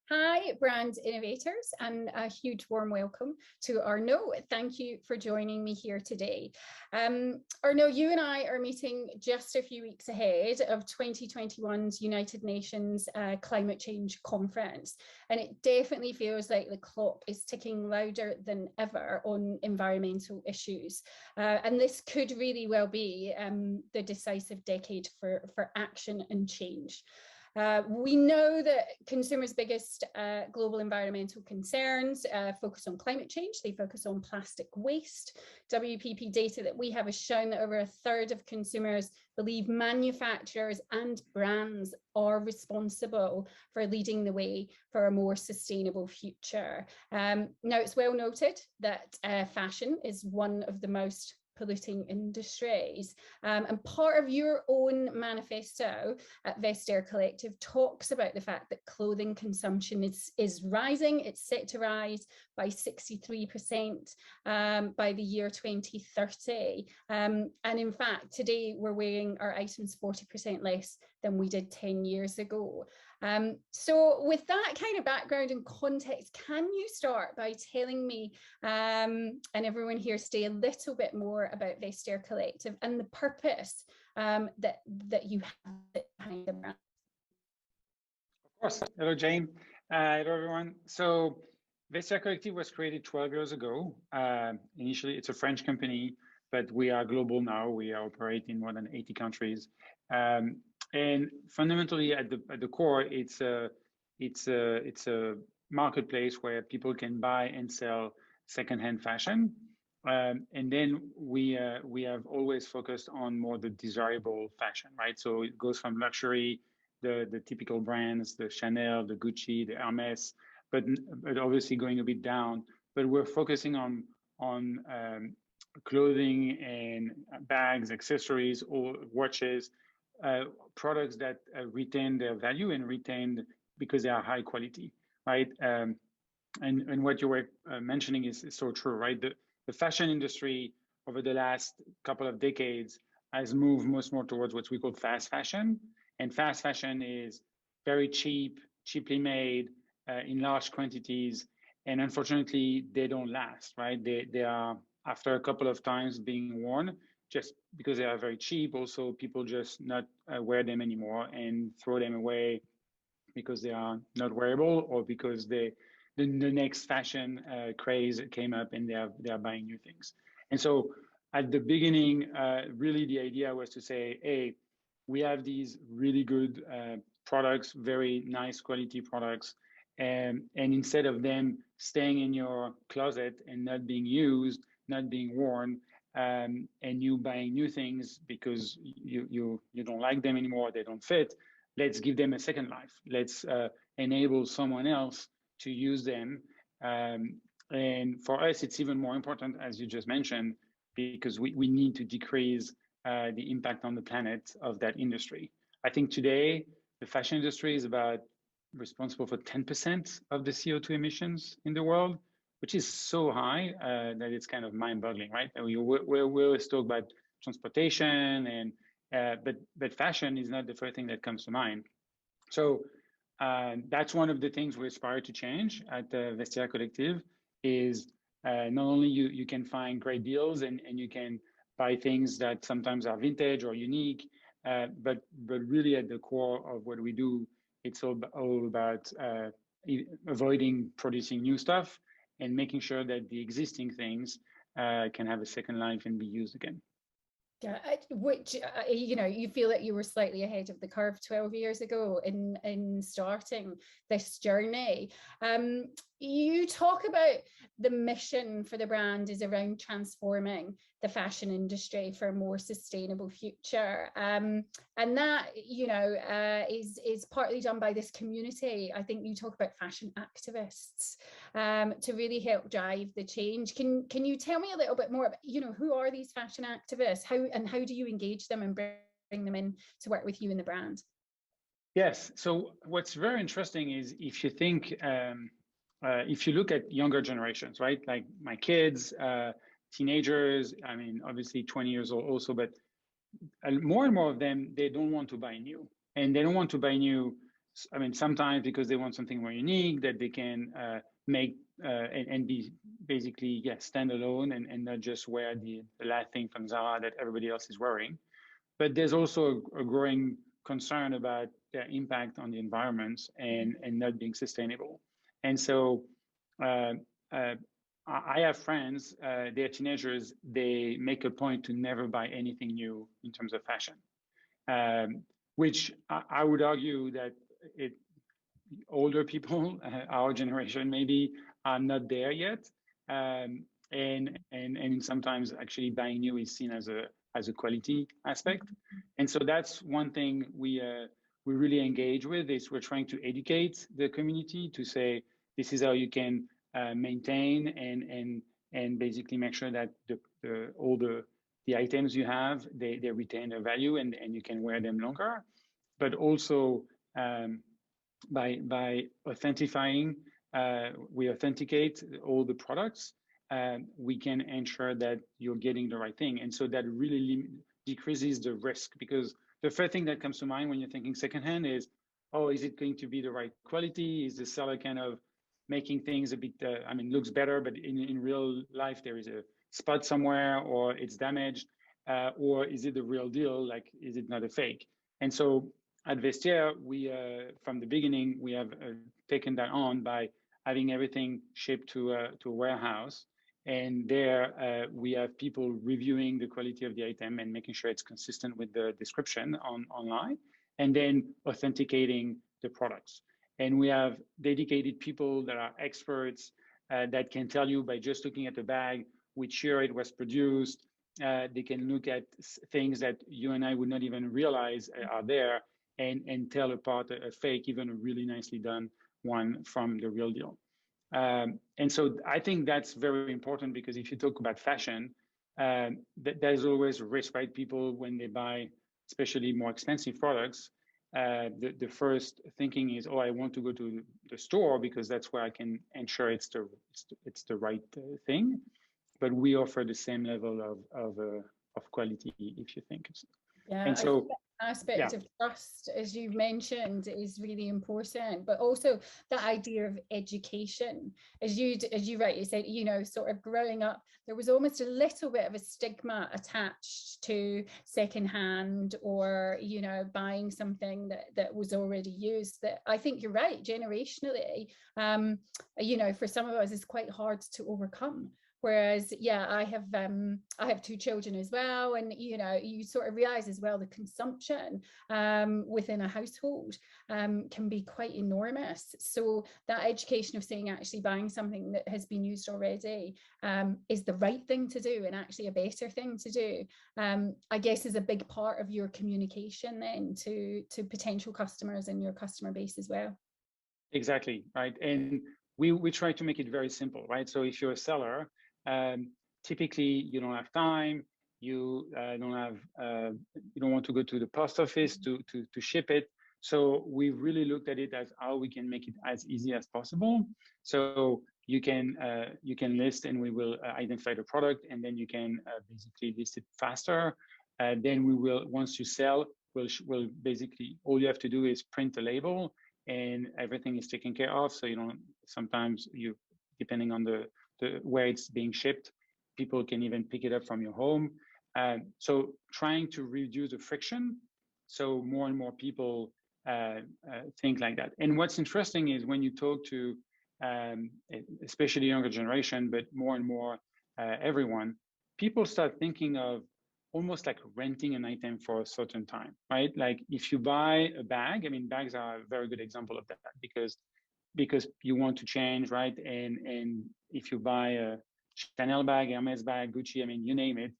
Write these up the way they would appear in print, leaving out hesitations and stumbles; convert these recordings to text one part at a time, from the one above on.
Hi, brand innovators, and a huge warm welcome to Arnaud. Thank you for joining me here today. Arnaud, you and I are meeting just a few weeks ahead of 2021's United Nations Climate Change Conference, and it definitely feels like the clock is ticking louder than ever on environmental issues. And this could really well be the decisive decade for action and change. We know that consumers' biggest global environmental concerns focus on climate change. They focus on plastic waste. WPP data that we have has shown that over a third of consumers believe manufacturers and brands are responsible for leading the way for a more sustainable future. Now, it's well noted that fashion is one of the most polluting industries. And part of your own manifesto at Vestiaire Collective talks about the fact that clothing consumption is rising. It's set to rise by 63% by the year 2030. And in fact, today we're wearing our items 40% less than we did 10 years ago. So with that kind of background and context, can you start by telling me and everyone here stay a little bit more about Vestiaire Collective and the purpose that you have behind the brand? Of course. Hello, Jane. Hello, everyone. So Vestiaire Collective was created 12 years ago. Initially, it's a French company, but we are global now. We operate in more than 80 countries. And fundamentally, at the core, it's a marketplace where people can buy and sell secondhand fashion. And then we have always focused on more the desirable fashion, right? So it goes from luxury, the typical brands, the Chanel, the Gucci, the Hermes, but obviously going a bit down. But we're focusing on clothing and bags, accessories, or watches, products that retain their value and retain because they are high quality, right? And what you were mentioning is so true, right? The fashion industry over the last couple of decades has moved much more towards what we call fast fashion. And fast fashion is very cheap, cheaply made in large quantities. And unfortunately, they don't last, right? They are, after a couple of times being worn, just because they are very cheap, also people just not wear them anymore and throw them away because they are not wearable or because the next fashion craze came up and they are buying new things. And so at the beginning, really the idea was to say, hey, we have these really good products, very nice quality products. And instead of them staying in your closet and not being used, not being worn, and you buying new things because you don't like them anymore, they don't fit, let's give them a second life. Let's enable someone else to use them. And for us, it's even more important, as you just mentioned, because we need to decrease the impact on the planet of that industry. I think today, the fashion industry is about responsible for 10% of the CO2 emissions in the world, which is so high that it's kind of mind-boggling, right? We always talk about transportation, and but fashion is not the first thing that comes to mind. So that's one of the things we aspire to change at the Vestiaire Collective. Is not only you can find great deals and you can buy things that sometimes are vintage or unique, but really at the core of what we do, it's all about avoiding producing new stuff and making sure that the existing things can have a second life and be used again. Yeah, which you feel that you were slightly ahead of the curve 12 years ago in starting this journey. You talk about the mission for the brand is around transforming the fashion industry for a more sustainable future, and that is partly done by this community. I think you talk about fashion activists to really help drive the change. Can you tell me a little bit more about who are these fashion activists? How do you engage them and bring them in to work with you in the brand? Yes. So what's very interesting is if you think, if you look at younger generations, right? Like my kids, teenagers, I mean, obviously 20 years old also, but more and more of them, they don't want to buy new. And they don't want to buy new I mean, sometimes because they want something more unique that they can make and be basically stand alone and not just wear the last thing from Zara that everybody else is wearing. But there's also a growing concern about their impact on the environment and not being sustainable. And so I have friends, they're teenagers, they make a point to never buy anything new in terms of fashion, which I would argue that older people, our generation maybe, are not there yet. And sometimes actually buying new is seen as a quality aspect. And so that's one thing we really engage with, is we're trying to educate the community to say, this is how you can maintain and basically make sure that all the items you have, they retain their value and you can wear them longer. But also by authentifying, we authenticate all the products, we can ensure that you're getting the right thing. And so that really decreases the risk, because the first thing that comes to mind when you're thinking secondhand is, oh, is it going to be the right quality? Is the seller kind of making things a bit, looks better, but in real life, there is a spot somewhere, or it's damaged, or is it the real deal? Like, is it not a fake? And so at Vestiaire, we, from the beginning, we have taken that on by having everything shipped to a warehouse. And there we have people reviewing the quality of the item and making sure it's consistent with the description online, and then authenticating the products. And we have dedicated people that are experts that can tell you by just looking at the bag which year it was produced. They can look at things that you and I would not even realize are there, and tell apart a fake, even a really nicely done one, from the real deal. And so I think that's very important, because if you talk about fashion, there's always a risk, right? People, when they buy, especially more expensive products, the first thinking is, oh, I want to go to the store because that's where I can ensure it's the right thing. But we offer the same level of quality, if you think. Yeah, and so aspect of trust, as you've mentioned, is really important, but also that idea of education, as you rightly said, you know, sort of growing up, there was almost a little bit of a stigma attached to secondhand, or, you know, buying something that was already used, that I think you're right, generationally, you know, for some of us is quite hard to overcome. Whereas, yeah, I have two children as well, and you know, you sort of realize as well the consumption within a household can be quite enormous. So that education of saying, actually buying something that has been used already is the right thing to do, and actually a better thing to do, I guess is a big part of your communication then to potential customers and your customer base as well. Exactly, right. And we try to make it very simple, right? So if you're a seller, typically you don't have time, you don't want to go to the post office to ship it. So we really looked at it as how we can make it as easy as possible. So you can list, and we will identify the product, and then you can basically list it faster. Then we will, once you sell, we'll basically, all you have to do is print the label, and everything is taken care of. So you don't, sometimes you, depending on the where it's being shipped, people can even pick it up from your home. So trying to reduce the friction, so more and more people think like that. And what's interesting is when you talk to especially younger generation, but more and more everyone, people start thinking of almost like renting an item for a certain time, right? Like if you buy a bag, I mean, bags are a very good example of that, because you want to change, right? And if you buy a Chanel bag, Hermes bag, Gucci, I mean, you name it,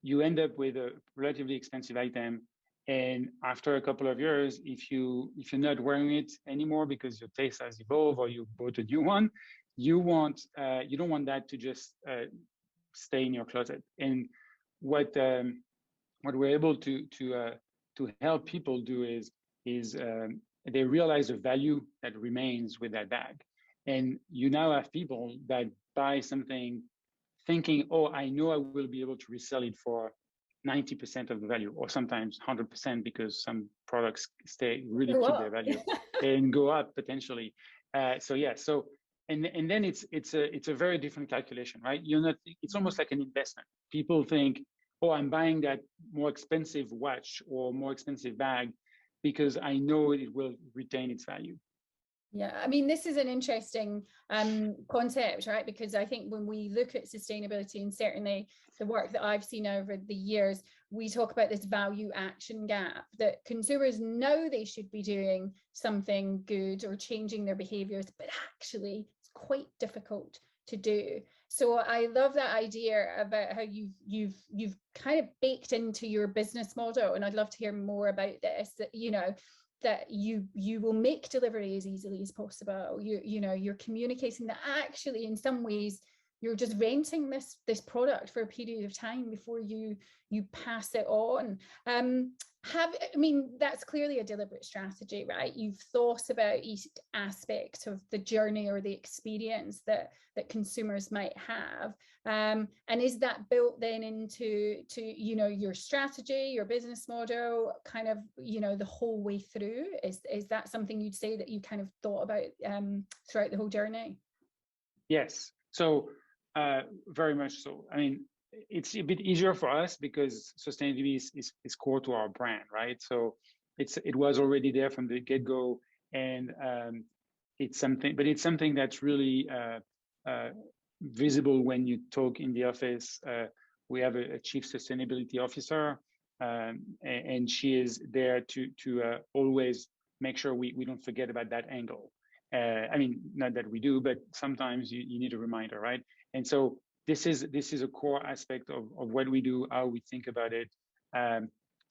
you end up with a relatively expensive item. And after a couple of years, if you're not wearing it anymore because your taste has evolved or you bought a new one, you don't want that to just stay in your closet. And what we're able to help people do is they realize the value that remains with that bag. And you now have people that buy something thinking, oh, I know I will be able to resell it for 90% of the value, or sometimes 100%, because some products really Go keep up. their value and go up potentially. And then it's a very different calculation, right? It's almost like an investment. People think, oh, I'm buying that more expensive watch or more expensive bag because I know it will retain its value. Yeah, I mean, this is an interesting concept, right? Because I think when we look at sustainability, and certainly the work that I've seen over the years, we talk about this value action gap, that consumers know they should be doing something good or changing their behaviors, but actually it's quite difficult to do. So I love that idea about how you've kind of baked into your business model, and I'd love to hear more about this, that that you will make delivery as easily as possible. You're communicating that actually in some ways you're just renting this product for a period of time before you pass it on. That's clearly a deliberate strategy, right? You've thought about each aspect of the journey or the experience that consumers might have. And is that built then into your strategy, your business model, kind of, the whole way through? Is that something you'd say that you kind of thought about throughout the whole journey? Yes. So very much so. I mean, it's a bit easier for us because sustainability is core to our brand, right? So it was already there from the get-go, and it's something that's really visible when you talk in the office. We have a chief sustainability officer, and she is there to always make sure we don't forget about that angle. Not that we do, but sometimes you need a reminder, right? And so this is a core aspect of what we do, how we think about it.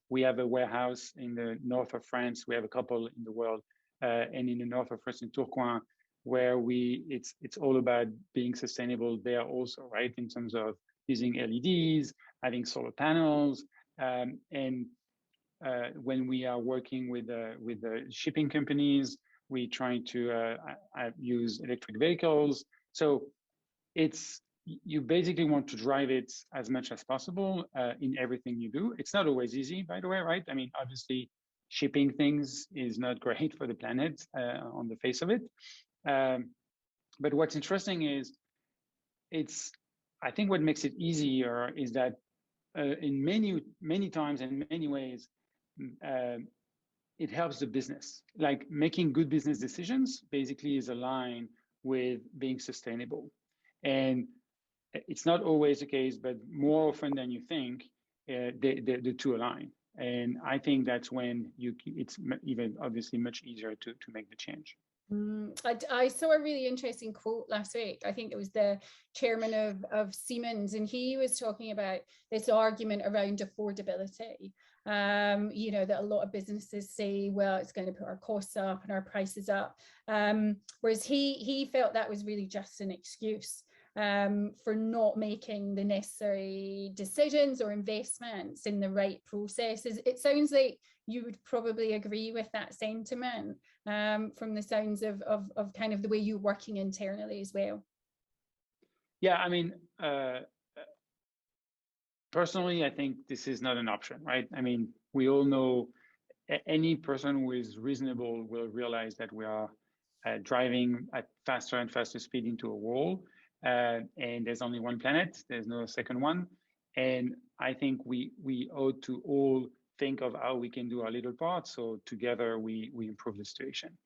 We have a warehouse in the north of France. We have a couple in the world, and in the north of France in Tourcoing, where it's all about being sustainable there also, right? In terms of using LEDs, having solar panels, and when we are working with the shipping companies, we try to use electric vehicles. So you basically want to drive it as much as possible in everything you do. It's not always easy, by the way, right? I mean, obviously, shipping things is not great for the planet on the face of it. But what's interesting is, I think what makes it easier is that in many times and many ways, it helps the business. Like making good business decisions basically is aligned with being sustainable. And it's not always the case, but more often than you think, the two align. And I think that's when it's even obviously much easier to make the change. I saw a really interesting quote last week. I think it was the chairman of Siemens, and he was talking about this argument around affordability. That a lot of businesses say, well, it's going to put our costs up and our prices up. Whereas he felt that was really just an excuse for not making the necessary decisions or investments in the right processes. It sounds like you would probably agree with that sentiment from the sounds of kind of the way you're working internally as well. Yeah, I mean, personally, I think this is not an option, right? I mean, we all know any person who is reasonable will realize that we are driving at faster and faster speed into a wall. And there's only one planet, there's no second one. And I think we ought to all think of how we can do our little part, so together we improve the situation.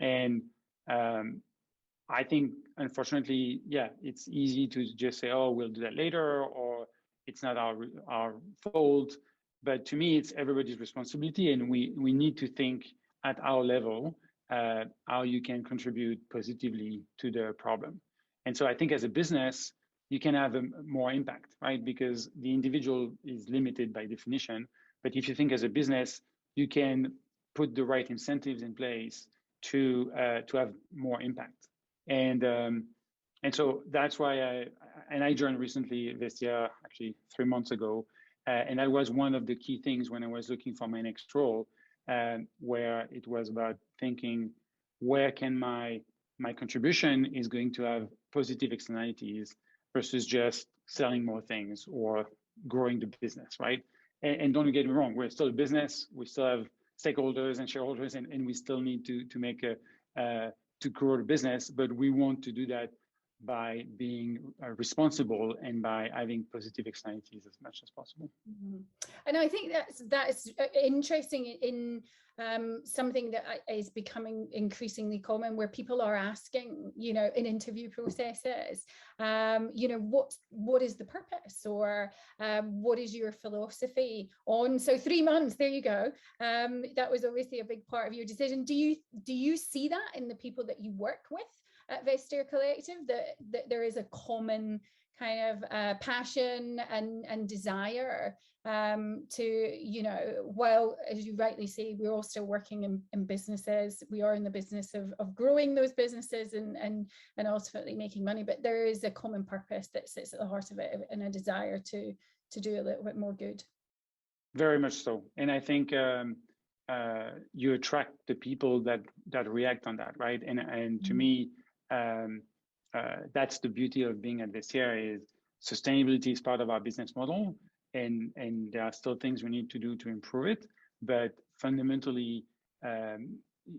And I think, unfortunately, yeah, it's easy to just say, oh, we'll do that later, or it's not our fault. But to me, it's everybody's responsibility, and we need to think at our level how you can contribute positively to the problem. And so I think as a business, you can have more impact, right? Because the individual is limited by definition. But if you think as a business, you can put the right incentives in place to have more impact. And so that's why I joined recently Vestiaire, actually 3 months ago. And that was one of the key things when I was looking for my next role, where it was about thinking, where can my contribution is going to have positive externalities versus just selling more things or growing the business, right? and don't get me wrong, we're still a business. We still have stakeholders and shareholders, and we still need to make to grow the business. But we want to do that by being responsible and by having positive externalities as much as possible. Mm-hmm. And I think that's interesting in something that is becoming increasingly common, where people are asking, you know, in interview processes, you know, what is the purpose, or what is your philosophy on? So 3 months, there you go. That was obviously a big part of your decision. Do you see that in the people that you work with at Vestiaire Collective, that there is a common kind of passion and desire to, you know, while, as you rightly say, we're all still working in businesses, we are in the business of growing those businesses and ultimately making money, but there is a common purpose that sits at the heart of it, and a desire to do a little bit more good. Very much so. And I think you attract the people that react on that, right? And to me, that's the beauty of being at Vestiaire, is sustainability is part of our business model, and there are still things we need to do to improve it. But fundamentally,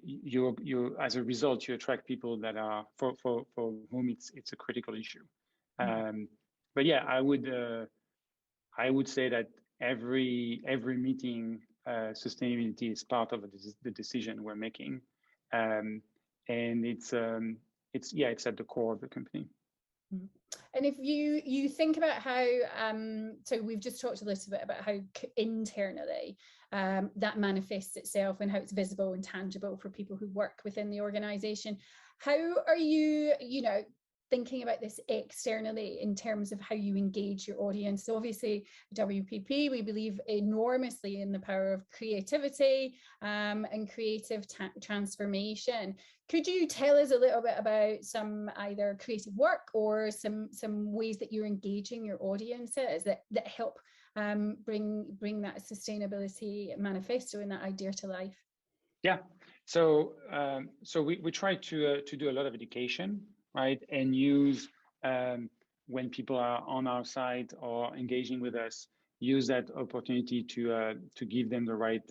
you as a result, you attract people that are for whom it's a critical issue. But yeah, I would say that every meeting, sustainability is part of the decision we're making, and it's at the core of the company. And if you think about how, so we've just talked a little bit about how internally that manifests itself and how it's visible and tangible for people who work within the organization. How are you, you know, thinking about this externally in terms of how you engage your audience? So obviously, WPP, we believe enormously in the power of creativity and creative transformation. Could you tell us a little bit about some either creative work or some ways that you're engaging your audiences that help bring that sustainability manifesto and that idea to life? Yeah, so we try to do a lot of education, right, and use when people are on our site or engaging with us, use that opportunity to give them the right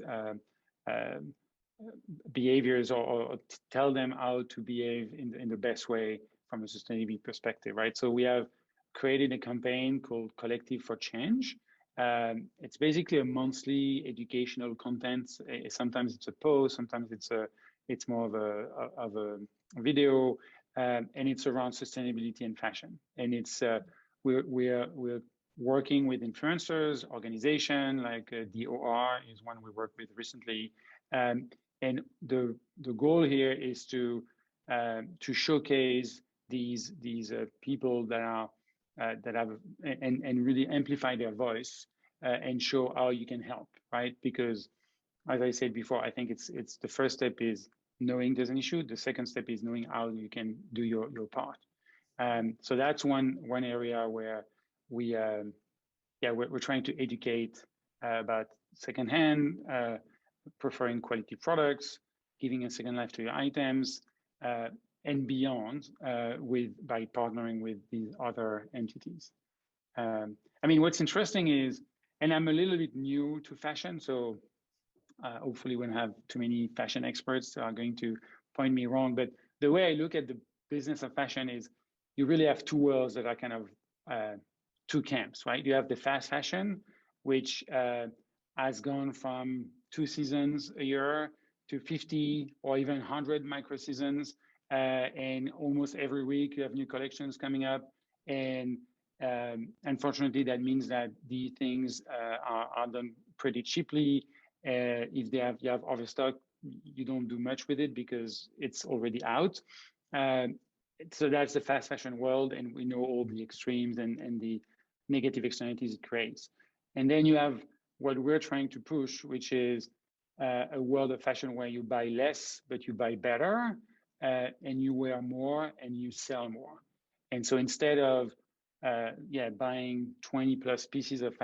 behaviors, or tell them how to behave in the best way from a sustainability perspective, right? So we have created a campaign called Collective for Change. It's basically a monthly educational content. Sometimes it's a post, sometimes it's more of a video, and it's around sustainability and fashion. And it's we're working with influencers, organization like DOR is one we worked with recently. And the goal here is to showcase these people that have and really amplify their voice and show how you can help, right? Because as I said before, I think it's the first step is knowing there's an issue. The second step is knowing how you can do your part. So that's one area where we're trying to educate about secondhand, preferring quality products, giving a second life to your items, and beyond, by partnering with these other entities. I mean, what's interesting is, and I'm a little bit new to fashion, so hopefully we won't have too many fashion experts who are going to point me wrong. But the way I look at the business of fashion is, you really have two worlds that are kind of two camps, right? You have the fast fashion, which has gone from 2 seasons a year to 50 or even 100 micro seasons, and almost every week you have new collections coming up. And unfortunately, that means that these things are done pretty cheaply. If you have overstock, you don't do much with it because it's already out. So that's the fast fashion world, and we know all the extremes and the negative externalities it creates. And then you have what we're trying to push, which is a world of fashion where you buy less, but you buy better, and you wear more and you sell more. And so instead of buying 20 plus pieces of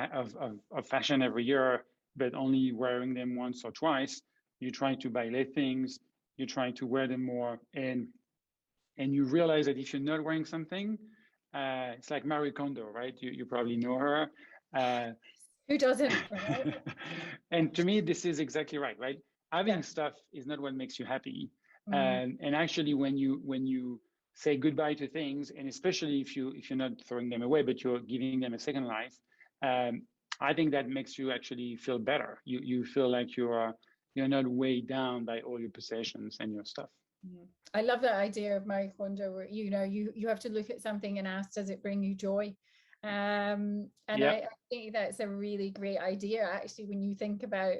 fashion every year, but only wearing them once or twice, you try to buy less things, you try to wear them more, and you realize that if you're not wearing something, it's like Marie Kondo, right? You probably know her. Who doesn't, right? And to me, this is exactly right? Having stuff is not what makes you happy. Mm. And actually, when you say goodbye to things, and especially if you're not throwing them away, but you're giving them a second life, um, I think that makes you actually feel better. You feel like you're not weighed down by all your possessions and your stuff. I love that idea of Marie Kondo, where you have to look at something and ask, does it bring you joy? And I think that's a really great idea, actually, when you think about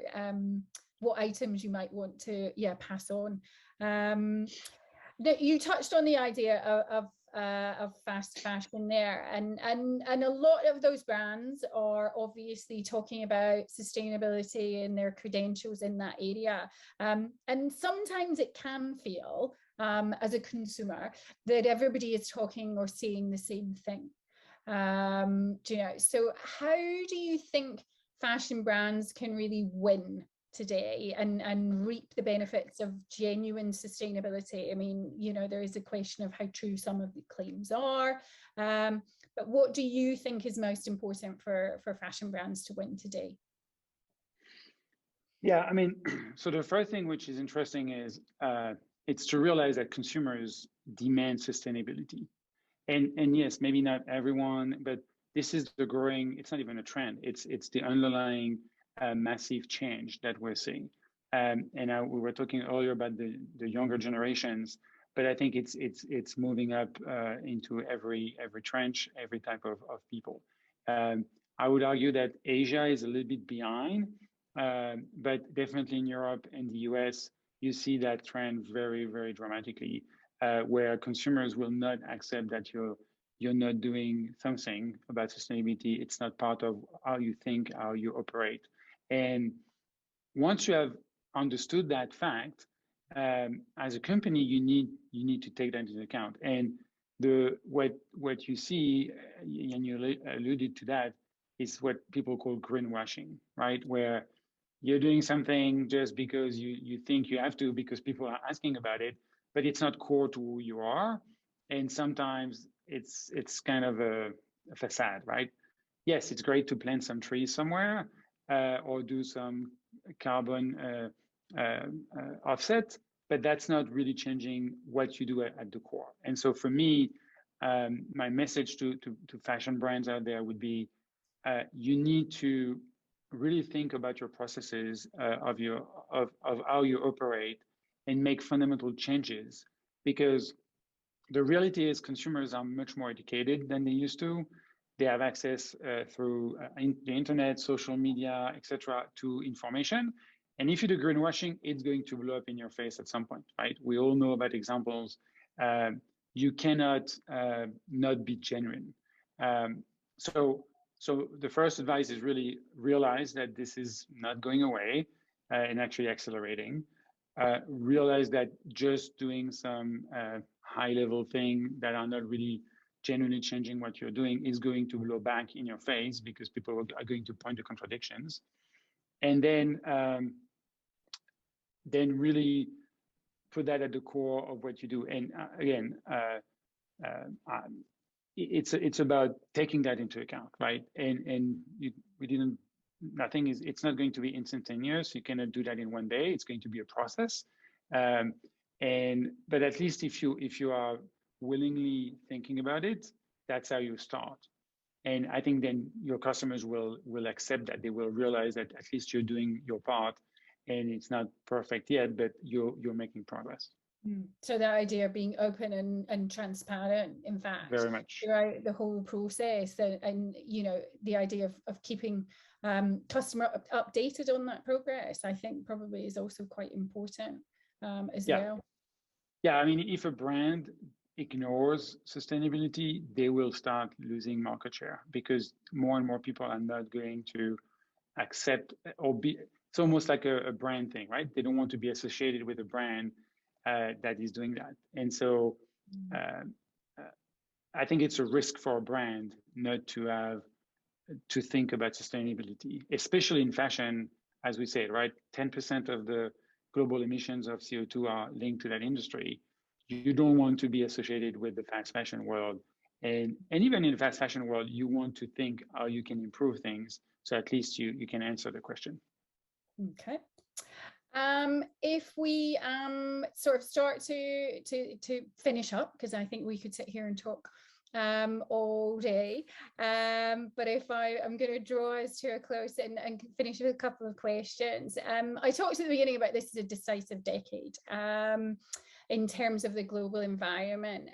what items you might want to pass on. You touched on the idea of fast fashion there, and a lot of those brands are obviously talking about sustainability and their credentials in that area, and sometimes it can feel as a consumer that everybody is talking or saying the same thing. So how do you think fashion brands can really win today and reap the benefits of genuine sustainability? I mean, there is a question of how true some of the claims are, but what do you think is most important for fashion brands to win today? Yeah, I mean, so the first thing which is interesting is it's to realize that consumers demand sustainability. And yes, maybe not everyone, but this is the growing, it's not even a trend, it's the underlying massive change that we're seeing. We were talking earlier about the younger generations, but I think it's moving up into every trench, every type of people. I would argue that Asia is a little bit behind, but definitely in Europe and the US, you see that trend very, very dramatically, where consumers will not accept that you're not doing something about sustainability. It's not part of how you think, how you operate. And once you have understood that fact, as a company, you need to take that into account. And what you see, and you alluded to that, is what people call greenwashing, right? Where you're doing something just because you think you have to, because people are asking about it, but it's not core to who you are. And sometimes it's kind of a facade, right? Yes, it's great to plant some trees somewhere or do some carbon offset, but that's not really changing what you do at the core. And so for me, my message to fashion brands out there would be, you need to really think about your processes of how you operate and make fundamental changes, because the reality is consumers are much more educated than they used to. They have access through the internet, social media, etc., to information. And if you do greenwashing, it's going to blow up in your face at some point, right? We all know about examples. You cannot not be genuine. So the first advice is really realize that this is not going away and actually accelerating. Realize that just doing some high-level thing that are not really genuinely changing what you're doing is going to blow back in your face, because people are going to point to contradictions. And then really put that at the core of what you do. And again, it's about taking that into account, right? And it's not going to be instantaneous. You cannot do that in one day. It's going to be a process. But at least if you are willingly thinking about it, that's how you start. And I think then your customers will accept that. They will realize that at least you're doing your part, and it's not perfect yet, but you're making progress. So the idea of being open and transparent, in fact, very much throughout the whole process, and the idea of keeping customer updated on that progress, I think probably is also quite important as well. Yeah, I mean, if a brand ignores sustainability, they will start losing market share, because more and more people are not going to accept or be. It's almost like a brand thing, right? They don't want to be associated with a brand that is doing that. And so I think it's a risk for a brand not to have to think about sustainability, especially in fashion, as we said, right? 10% of the global emissions of CO2 are linked to that industry. You don't want to be associated with the fast fashion world And even in the fast fashion world, you want to think how you can improve things. So at least you can answer the question. Okay. If we sort of start to finish up, because I think we could sit here and talk all day, but if I'm going to draw us to a close and finish with a couple of questions. I talked at the beginning about this is a decisive decade in terms of the global environment.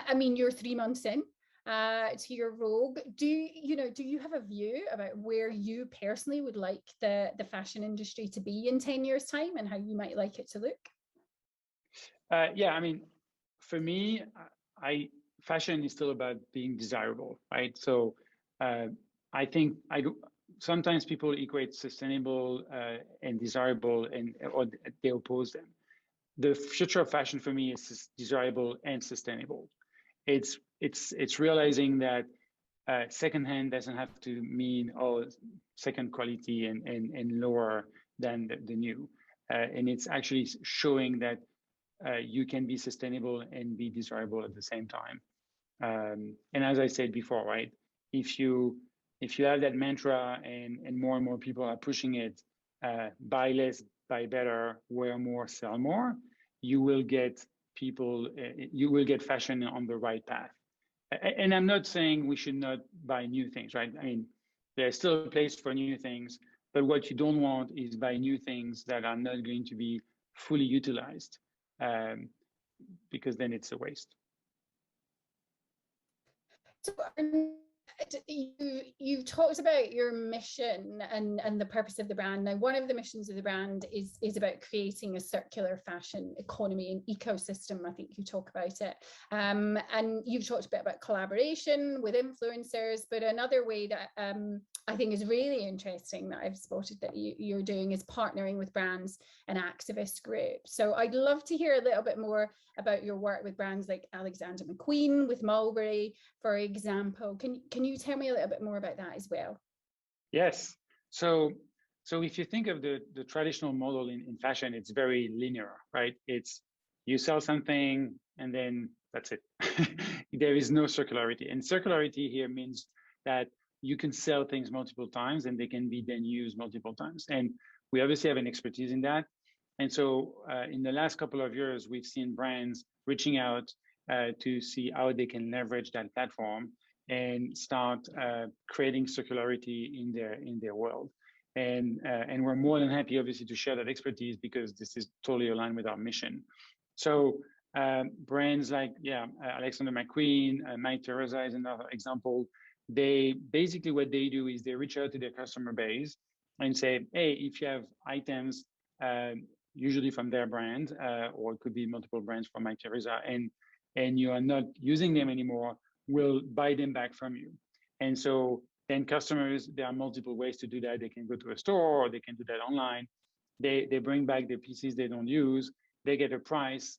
I mean, you're 3 months in to your role. Do you have a view about where you personally would like the fashion industry to be in 10 years' time and how you might like it to look? Yeah, I mean, for me, fashion is still about being desirable, right? So I think sometimes people equate sustainable and desirable, or they oppose them. The future of fashion for me is desirable and sustainable. It's realizing that secondhand doesn't have to mean second quality and lower than the new, and it's actually showing that you can be sustainable and be desirable at the same time. And as I said before, right, if you have that mantra and more people are pushing it, buy less, buy better, wear more, sell more, you will get fashion on the right path. And I'm not saying we should not buy new things, right? I mean, there's still a place for new things, but what you don't want is buy new things that are not going to be fully utilized, because then it's a waste. So you've talked about your mission and the purpose of the brand. Now, one of the missions of the brand is about creating a circular fashion economy and ecosystem. I think you talk about it. And you've talked a bit about collaboration with influencers, but another way that I think is really interesting that I've spotted that you're doing is partnering with brands and activist groups. So I'd love to hear a little bit more about your work with brands like Alexander McQueen, with Mulberry, for example. Can you tell me a little bit more about that as well? Yes. So if you think of the traditional model in fashion, it's very linear, right? It's you sell something and then that's it. There is no circularity. And circularity here means that you can sell things multiple times and they can be then used multiple times. And we obviously have an expertise in that. And so in the last couple of years, we've seen brands reaching out to see how they can leverage that platform and start creating circularity in their world. And we're more than happy, obviously, to share that expertise because this is totally aligned with our mission. So brands like, Alexander McQueen, My Teresa is another example. They basically, what they do is they reach out to their customer base and say, hey, if you have items, usually from their brand, or it could be multiple brands from My Teresa, and you are not using them anymore, we'll buy them back from you. And so then customers, there are multiple ways to do that. They can go to a store or they can do that online. They bring back the pieces they don't use. They get a price.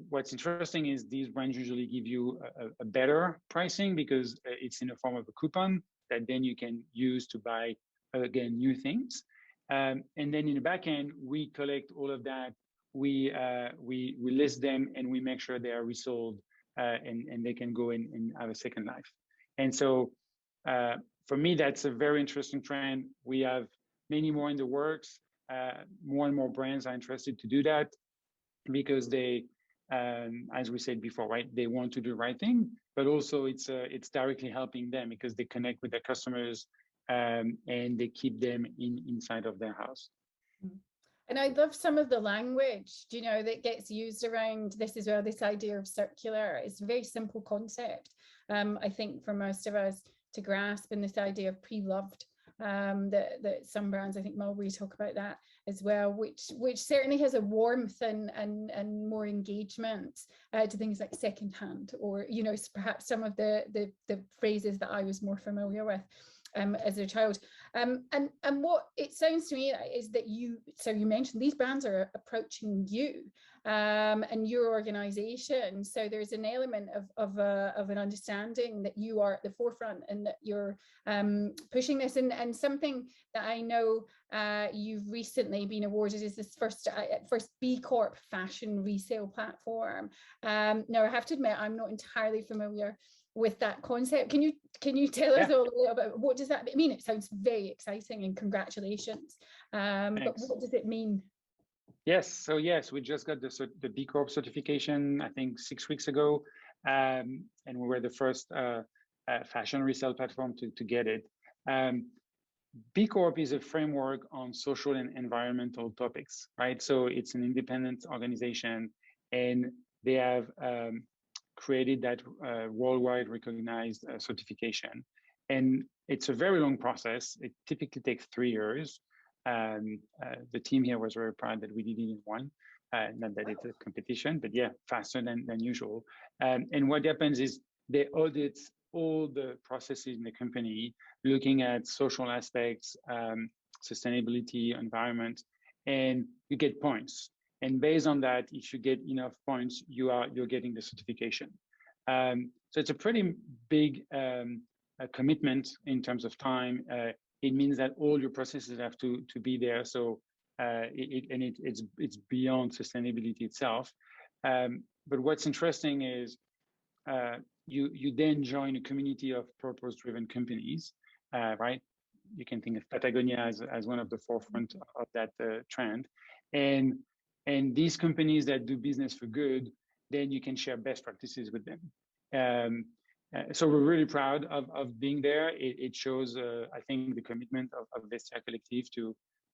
What's interesting is these brands usually give you a better pricing because it's in the form of a coupon that then you can use to buy, again, new things. And then in the back end, we collect all of that. We list them and we make sure they are resold and they can go and have a second life. And so for me, that's a very interesting trend. We have many more in the works. More and more brands are interested to do that because they, as we said before, right, they want to do the right thing, but also it's directly helping them because they connect with their customers and they keep them inside of their house. And I love some of the language, that gets used around this as well, this idea of circular. It's a very simple concept, I think, for most of us to grasp, and this idea of pre-loved, that some brands, I think Mulberry talk about that as well, which certainly has a warmth and more engagement to things like secondhand, or perhaps some of the phrases that I was more familiar with. as a child. And what it sounds to me is that you mentioned these brands are approaching you and your organization. So there's an element of an understanding that you are at the forefront and that you're pushing this. And something that I know you've recently been awarded is this first B Corp fashion resale platform. Now I have to admit, I'm not entirely familiar with that concept. Can you tell us all a little bit, what does that mean? It sounds very exciting, and congratulations. But what does it mean? Yes, so yes, we just got the B Corp certification, I think 6 weeks ago, and we were the first fashion resale platform to get it. B Corp is a framework on social and environmental topics, right? So it's an independent organization, and they have created that worldwide recognized certification. And it's a very long process. It typically takes 3 years. The team here was very proud that we did it in one. Not that it's a competition, but yeah, faster than usual. And what happens is they audit all the processes in the company, looking at social aspects, sustainability, environment, and you get points. And based on that, if you get enough points, you're getting the certification. So it's a pretty big commitment in terms of time. It means that all your processes have to be there. So it's beyond sustainability itself. But what's interesting is you then join a community of purpose-driven companies, right? You can think of Patagonia as one of the forefront of that trend. And these companies that do business for good, then you can share best practices with them. So we're really proud of being there. It shows, I think, the commitment of Vestiaire Collective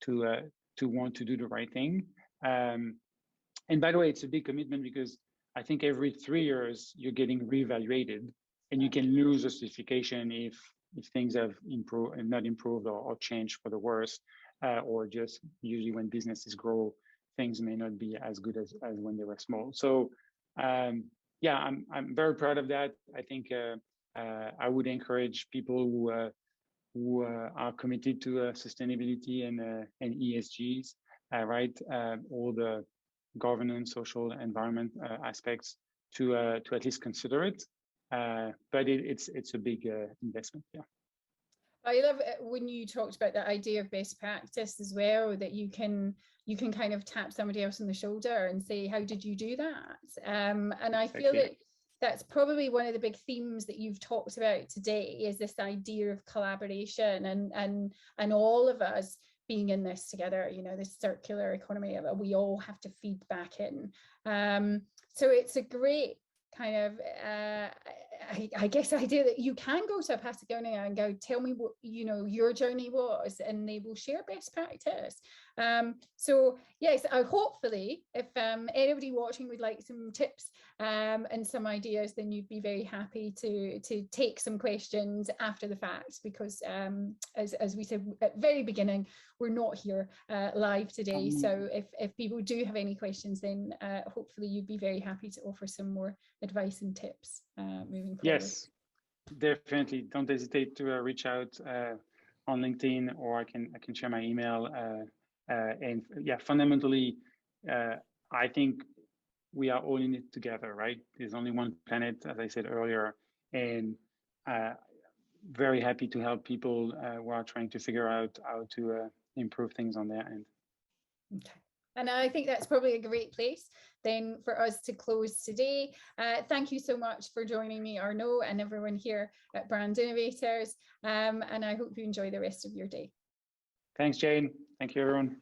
to want to do the right thing. And by the way, it's a big commitment because I think every 3 years you're getting reevaluated, and you can lose a certification if things have improved and not improved or changed for the worse, or just usually when businesses grow, things may not be as good as when they were small. So yeah, I'm very proud of that. I think I would encourage people who are committed to sustainability and ESGs, right? All the governance, social, environment aspects to at least consider it. But it's a big investment. Yeah. I love it when you talked about that idea of best practice as well, that you can kind of tap somebody else on the shoulder and say, how did you do that? And I feel that that's probably one of the big themes that you've talked about today, is this idea of collaboration and all of us being in this together, you know, this circular economy, we all have to feed back in. So it's a great kind of I guess idea that you can go to a Patagonia and go, tell me what, you know, your journey was, and they will share best practice. So yes, hopefully if anybody watching would like some tips and some ideas, then you'd be very happy to take some questions after the fact, because as we said at the very beginning, we're not here live today. So if people do have any questions, then hopefully you'd be very happy to offer some more advice and tips moving forward. Yes, definitely. Don't hesitate to reach out on LinkedIn, or I can share my email. And yeah, fundamentally, I think we are all in it together, right? There's only one planet, as I said earlier, and very happy to help people who are trying to figure out how to improve things on their end. Okay. And I think that's probably a great place then for us to close today. Thank you so much for joining me, Arnaud, and everyone here at Brand Innovators. And I hope you enjoy the rest of your day. Thanks, Jane. Thank you, everyone.